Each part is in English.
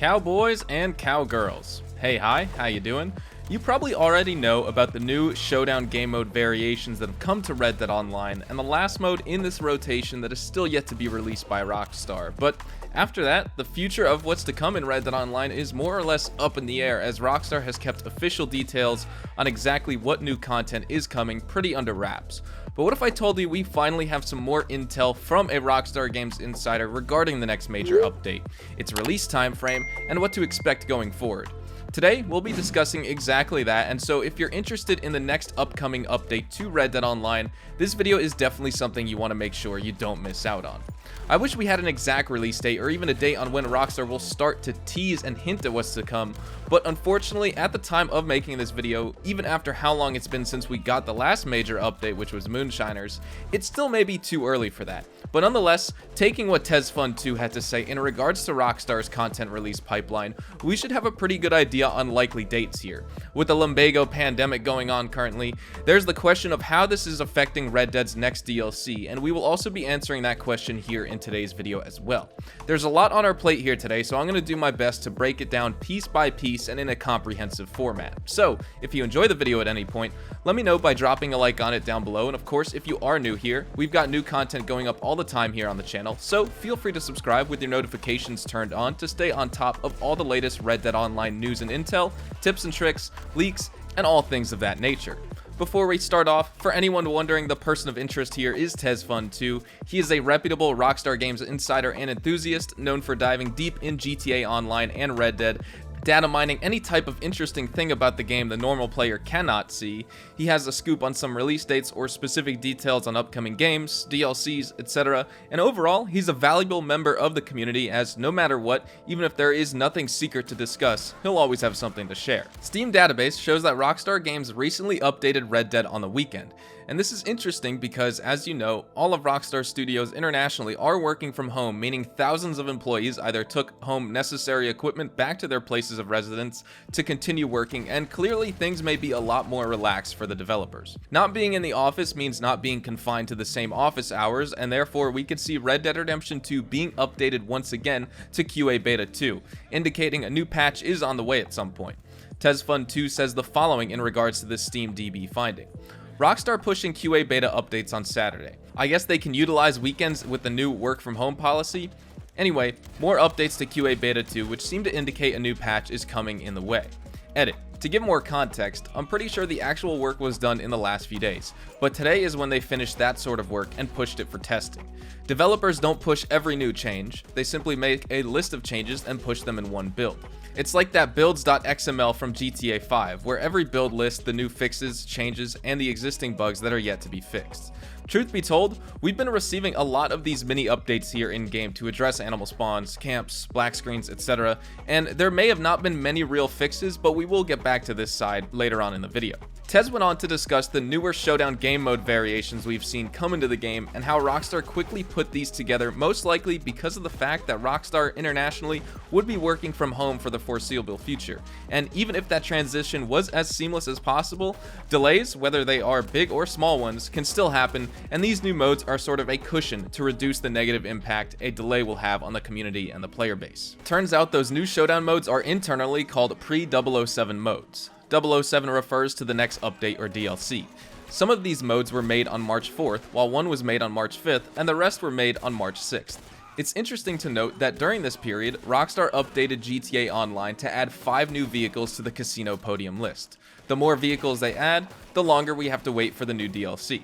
Cowboys and cowgirls. Hey, hi, how you doing? You probably already know about the new Showdown game mode variations that have come to Red Dead Online, and the last mode in this rotation that is still yet to be released by Rockstar. But after that, the future of what's to come in Red Dead Online is more or less up in the air, as Rockstar has kept official details on exactly what new content is coming pretty under wraps. But what if I told you we finally have some more intel from a Rockstar Games insider regarding the next major update, its release time frame, and what to expect going forward? Today, we'll be discussing exactly that, and so if you're interested in the next upcoming update to Red Dead Online, this video is definitely something you want to make sure you don't miss out on. I wish we had an exact release date or even a date on when Rockstar will start to tease and hint at what's to come, but unfortunately at the time of making this video, even after how long it's been since we got the last major update, which was Moonshiners, it still may be too early for that. But nonetheless, taking what TezFun2 had to say in regards to Rockstar's content release pipeline, we should have a pretty good idea on likely dates here. With the lumbago pandemic going on currently, there's the question of how this is affecting Red Dead's next DLC, and we will also be answering that question here in today's video as well. There's a lot on our plate here today, so I'm going to do my best to break it down piece by piece and in a comprehensive format. So, if you enjoy the video at any point, let me know by dropping a like on it down below, and of course, if you are new here, we've got new content going up all the time here on the channel, so feel free to subscribe with your notifications turned on to stay on top of all the latest Red Dead Online news and intel, tips and tricks, leaks, and all things of that nature. Before we start off, for anyone wondering, the person of interest here is TezFun2. He is a reputable Rockstar Games insider and enthusiast, known for diving deep in GTA Online and Red Dead, data mining any type of interesting thing about the game the normal player cannot see. He has a scoop on some release dates or specific details on upcoming games, DLCs, etc. And overall, he's a valuable member of the community, as no matter what, even if there is nothing secret to discuss, he'll always have something to share. Steam database shows that Rockstar Games recently updated Red Dead on the weekend. And this is interesting because, as you know, all of Rockstar studios internationally are working from home, meaning thousands of employees either took home necessary equipment back to their places of residence to continue working, and clearly things may be a lot more relaxed for the developers. Not being in the office means not being confined to the same office hours, and therefore we could see Red Dead Redemption 2 being updated once again to qabeta 2, indicating a new patch is on the way at some point. TezFun2 says the following in regards to this Steam DB finding. Rockstar pushing QA beta updates on Saturday. I guess they can utilize weekends with the new work from home policy. Anyway, more updates to QA beta 2, which seem to indicate a new patch is coming in the way. Edit. To give more context, I'm pretty sure the actual work was done in the last few days, but today is when they finished that sort of work and pushed it for testing. Developers don't push every new change, they simply make a list of changes and push them in one build. It's like that builds.xml from GTA 5, where every build lists the new fixes, changes, and the existing bugs that are yet to be fixed. Truth be told, we've been receiving a lot of these mini updates here in-game to address animal spawns, camps, black screens, etc., and there may have not been many real fixes, but we will get back to this side later on in the video. Tez went on to discuss the newer Showdown game mode variations we've seen come into the game and how Rockstar quickly put these together, most likely because of the fact that Rockstar internationally would be working from home for the foreseeable future. And even if that transition was as seamless as possible, delays, whether they are big or small ones, can still happen, and these new modes are sort of a cushion to reduce the negative impact a delay will have on the community and the player base. Turns out those new Showdown modes are internally called pre-007 modes. 007 refers to the next update or DLC. Some of these modes were made on March 4th, while one was made on March 5th, and the rest were made on March 6th. It's interesting to note that during this period, Rockstar updated GTA Online to add 5 new vehicles to the casino podium list. The more vehicles they add, the longer we have to wait for the new DLC.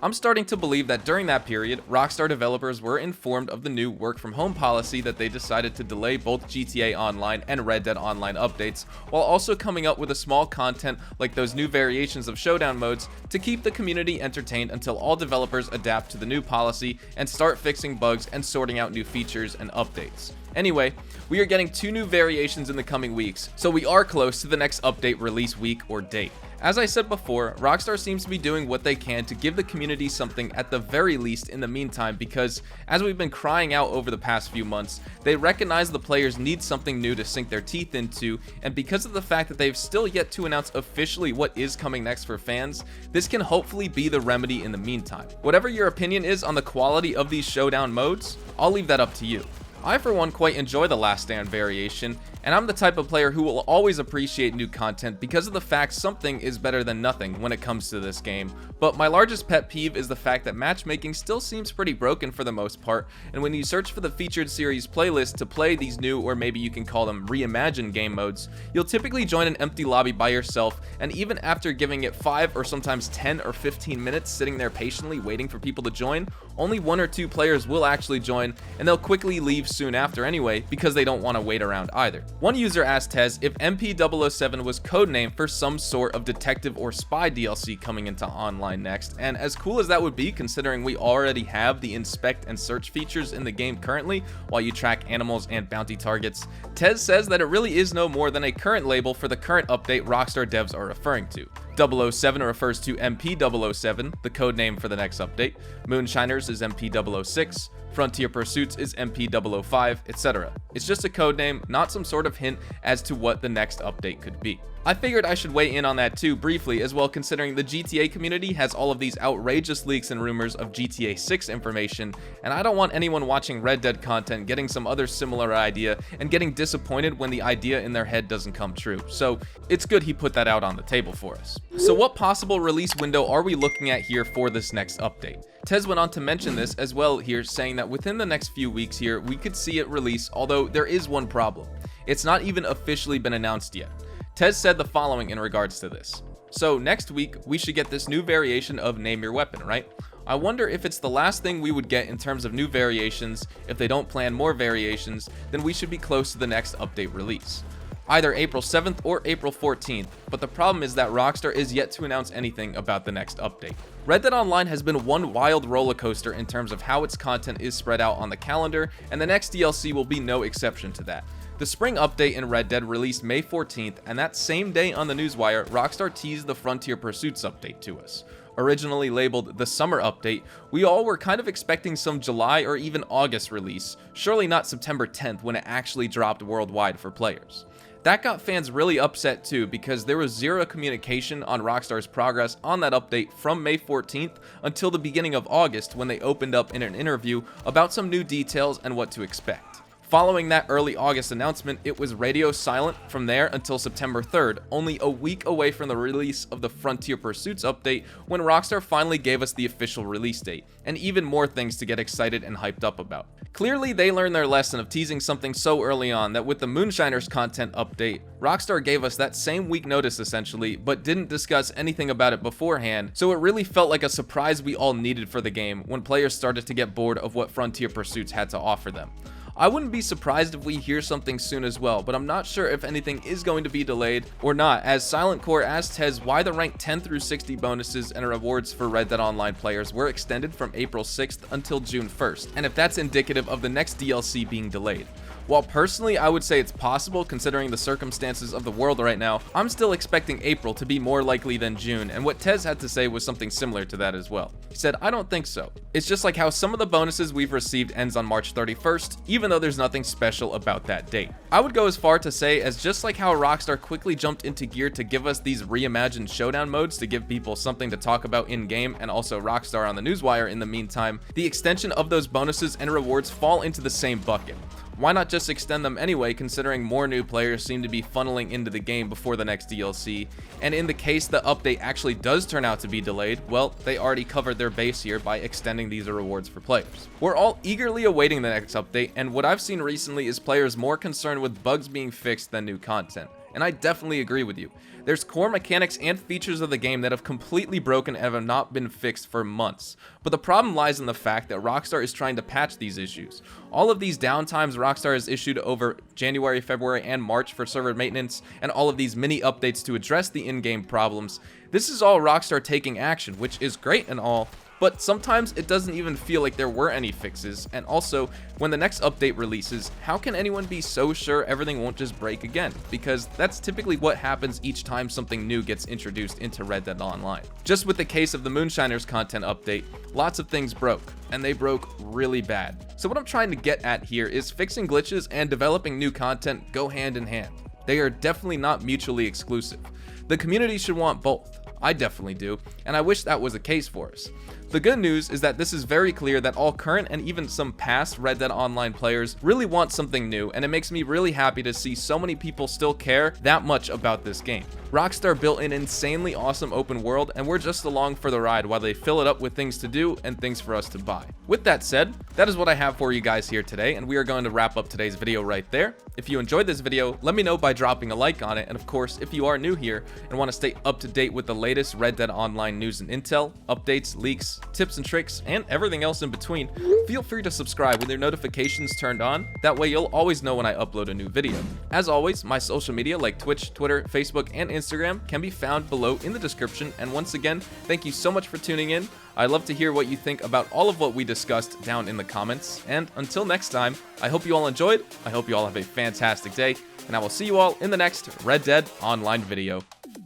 I'm starting to believe that during that period, Rockstar developers were informed of the new work from home policy that they decided to delay both GTA Online and Red Dead Online updates, while also coming up with a small content like those new variations of Showdown modes to keep the community entertained until all developers adapt to the new policy and start fixing bugs and sorting out new features and updates. Anyway, we are getting 2 new variations in the coming weeks, so we are close to the next update release week or date. As I said before, Rockstar seems to be doing what they can to give the community something at the very least in the meantime, because, as we've been crying out over the past few months, they recognize the players need something new to sink their teeth into, and because of the fact that they've still yet to announce officially what is coming next for fans, this can hopefully be the remedy in the meantime. Whatever your opinion is on the quality of these Showdown modes, I'll leave that up to you. I for one quite enjoy the Last Stand variation, and I'm the type of player who will always appreciate new content because of the fact something is better than nothing when it comes to this game. But my largest pet peeve is the fact that matchmaking still seems pretty broken for the most part, and when you search for the featured series playlist to play these new, or maybe you can call them reimagined game modes, you'll typically join an empty lobby by yourself, and even after giving it 5 or sometimes 10 or 15 minutes sitting there patiently waiting for people to join, only 1 or 2 players will actually join, and they'll quickly leave soon after anyway because they don't want to wait around either. One user asked Tez if MP007 was codename for some sort of detective or spy DLC coming into online next, and as cool as that would be considering we already have the inspect and search features in the game currently while you track animals and bounty targets, Tez says that it really is no more than a current label for the current update Rockstar devs are referring to. 007 refers to MP007, the codename for the next update. Moonshiners is MP006. Frontier Pursuits is MP005, etc. It's just a codename, not some sort of hint as to what the next update could be. I figured I should weigh in on that too briefly as well, considering the GTA community has all of these outrageous leaks and rumors of GTA 6 information, and I don't want anyone watching Red Dead content getting some other similar idea and getting disappointed when the idea in their head doesn't come true. So it's good he put that out on the table for us. So what possible release window are we looking at here for this next update? Tez went on to mention this as well here, saying that within the next few weeks here we could see it release, although there is one problem. It's not even officially been announced yet. Tez said the following in regards to this. So next week we should get this new variation of Name Your Weapon, right? I wonder if it's the last thing we would get in terms of new variations. If they don't plan more variations, then we should be close to the next update release. Either April 7th or April 14th, but the problem is that Rockstar is yet to announce anything about the next update. Red Dead Online has been one wild roller coaster in terms of how its content is spread out on the calendar, and the next DLC will be no exception to that. The spring update in Red Dead released May 14th, and that same day on the newswire, Rockstar teased the Frontier Pursuits update to us. Originally labeled the summer update, we all were kind of expecting some July or even August release, surely not September 10th when it actually dropped worldwide for players. That got fans really upset too, because there was zero communication on Rockstar's progress on that update from May 14th until the beginning of August when they opened up in an interview about some new details and what to expect. Following that early August announcement, it was radio silent from there until September 3rd, only a week away from the release of the Frontier Pursuits update when Rockstar finally gave us the official release date, and even more things to get excited and hyped up about. Clearly, they learned their lesson of teasing something so early on that with the Moonshiners content update, Rockstar gave us that same week notice essentially, but didn't discuss anything about it beforehand, so it really felt like a surprise we all needed for the game when players started to get bored of what Frontier Pursuits had to offer them. I wouldn't be surprised if we hear something soon as well, but I'm not sure if anything is going to be delayed or not, as Silent Core asked Tez why the rank 10 through 60 bonuses and rewards for Red Dead Online players were extended from April 6th until June 1st, and if that's indicative of the next DLC being delayed. While personally I would say it's possible considering the circumstances of the world right now, I'm still expecting April to be more likely than June, and what Tez had to say was something similar to that as well. He said, I don't think so. It's just like how some of the bonuses we've received ends on March 31st, even though there's nothing special about that date. I would go as far to say as just like how Rockstar quickly jumped into gear to give us these reimagined showdown modes to give people something to talk about in-game, and also Rockstar on the newswire in the meantime, the extension of those bonuses and rewards fall into the same bucket. Why not just extend them anyway, considering more new players seem to be funneling into the game before the next DLC, and in the case the update actually does turn out to be delayed, well, they already covered their base here by extending these rewards for players. We're all eagerly awaiting the next update, and what I've seen recently is players more concerned with bugs being fixed than new content. And I definitely agree with you. There's core mechanics and features of the game that have completely broken and have not been fixed for months. But the problem lies in the fact that Rockstar is trying to patch these issues. All of these downtimes Rockstar has issued over January, February, and March for server maintenance, and all of these mini updates to address the in-game problems, this is all Rockstar taking action, which is great and all, but sometimes it doesn't even feel like there were any fixes, and also, when the next update releases, how can anyone be so sure everything won't just break again? Because that's typically what happens each time something new gets introduced into Red Dead Online. Just with the case of the Moonshiners content update, lots of things broke, and they broke really bad. So what I'm trying to get at here is fixing glitches and developing new content go hand in hand. They are definitely not mutually exclusive. The community should want both. I definitely do, and I wish that was the case for us. The good news is that this is very clear that all current and even some past Red Dead Online players really want something new, and it makes me really happy to see so many people still care that much about this game. Rockstar built an insanely awesome open world, and we're just along for the ride while they fill it up with things to do and things for us to buy. With that said, that is what I have for you guys here today, and we are going to wrap up today's video right there. If you enjoyed this video, let me know by dropping a like on it, and of course, if you are new here and want to stay up to date with the latest Red Dead Online news and intel, updates, leaks, tips and tricks, and everything else in between, feel free to subscribe with your notifications turned on. That way you'll always know when I upload a new video. As always, my social media like Twitch, Twitter, Facebook, and Instagram can be found below in the description, and once again, thank you so much for tuning in. I'd love to hear what you think about all of what we discussed down in the comments, and until next time, I hope you all enjoyed, I hope you all have a fantastic day, and I will see you all in the next Red Dead Online video.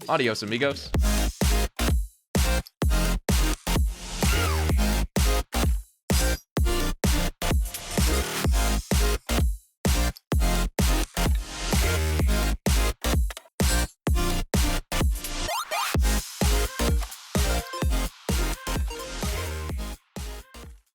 Adios, amigos.